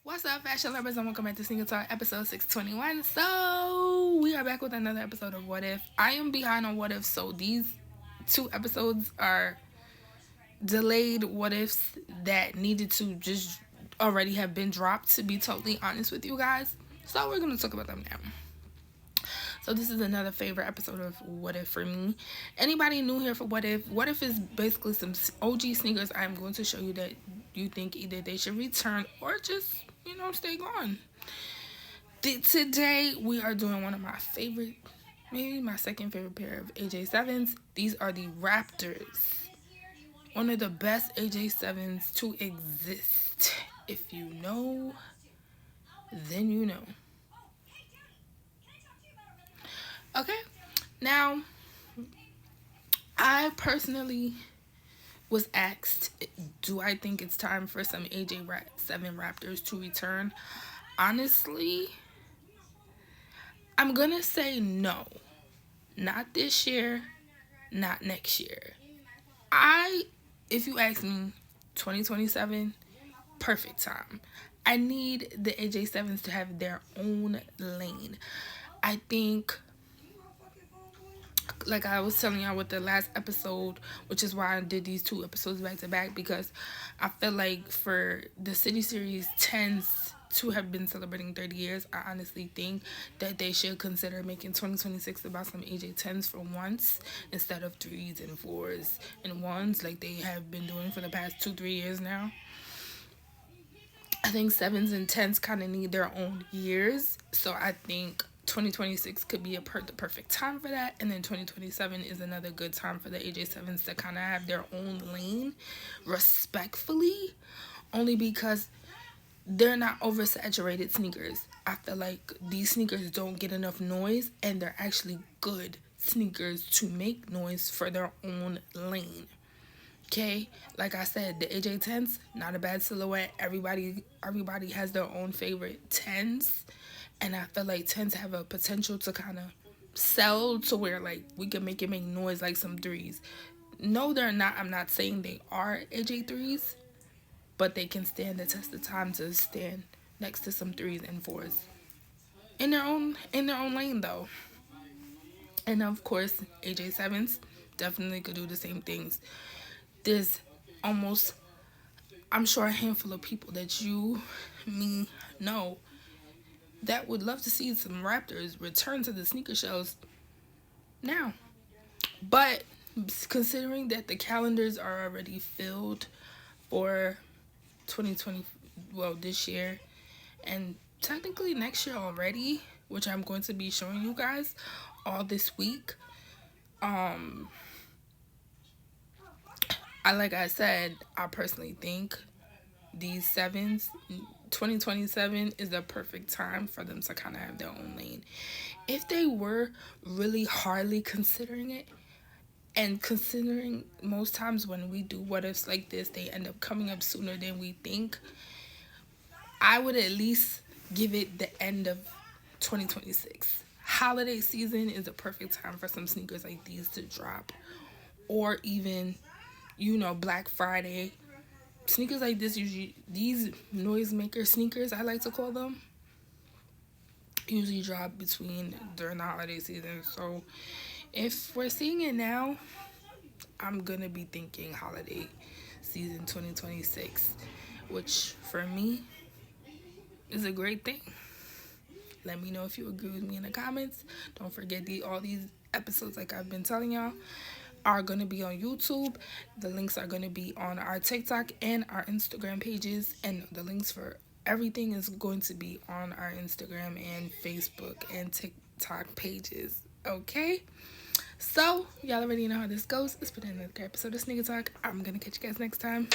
What's up, fashion lovers, and welcome back to Sneaker Talk, episode 621. So, we are back with another episode of What If. I am behind on What If, so these two episodes are delayed what ifs that needed to just already have been dropped, to be totally honest with you guys. So, we're going to talk about them now. So this is another favorite episode of What If for me. Anybody new here for What If? What If is basically some OG sneakers I'm going to show you that you think either they should return or just, stay gone. Today we are doing one of my favorite, maybe my second favorite pair of AJ7s. These are the Raptors. One of the best AJ7s to exist. If you know, then you know. Okay, now, I personally was asked, do I think it's time for some AJ7 Raptors to return? Honestly, I'm going to say no. Not this year, not next year. If you ask me, 2027, perfect time. I need the AJ7s to have their own lane. I think, like I was telling y'all with the last episode, which is why I did these two episodes back to back, because I feel like for the City Series 10s to have been celebrating 30 years, I honestly think that they should consider making 2026 about some AJ 10s for once, instead of 3s and 4s and 1s like they have been doing for the past 2-3 years now. I think 7s and 10s kind of need their own years, so I think 2026 could be the perfect time for that, and then 2027 is another good time for the AJ7s to kind of have their own lane, respectfully, only because they're not oversaturated sneakers. I feel like these sneakers don't get enough noise, and they're actually good sneakers to make noise for their own lane. Okay, like I said, the AJ 10s, not a bad silhouette. Everybody has their own favorite 10s. And I feel like 10s have a potential to kind of sell to where, like, we can make it make noise like some 3s. No, they're not. I'm not saying they are AJ 3s, but they can stand the test of time to stand next to some 3s and 4s. In their own lane, though. And, of course, AJ 7s definitely could do the same things. There's almost, I'm sure, a handful of people that you, me, know that would love to see some Raptors return to the sneaker shows now. But considering that the calendars are already filled for 2020, well, this year, and technically next year already, which I'm going to be showing you guys all this week, like I said, I personally think these 7s, 2027 is the perfect time for them to kind of have their own lane. If they were really hardly considering it, and considering most times when we do what ifs like this, they end up coming up sooner than we think, I would at least give it the end of 2026. Holiday season is a perfect time for some sneakers like these to drop, or even, Black Friday. Sneakers like this, usually, these noisemaker sneakers, I like to call them, usually drop during the holiday season. So if we're seeing it now, I'm going to be thinking holiday season 2026, which for me is a great thing. Let me know if you agree with me in the comments. Don't forget all these episodes, like I've been telling y'all, are going to be on YouTube. The links are going to be on our TikTok and our Instagram pages, and the links for everything is going to be on our Instagram and Facebook and TikTok pages. Okay, so y'all already know how this goes. It's been another episode of Sneaker Talk. I'm gonna catch you guys next time.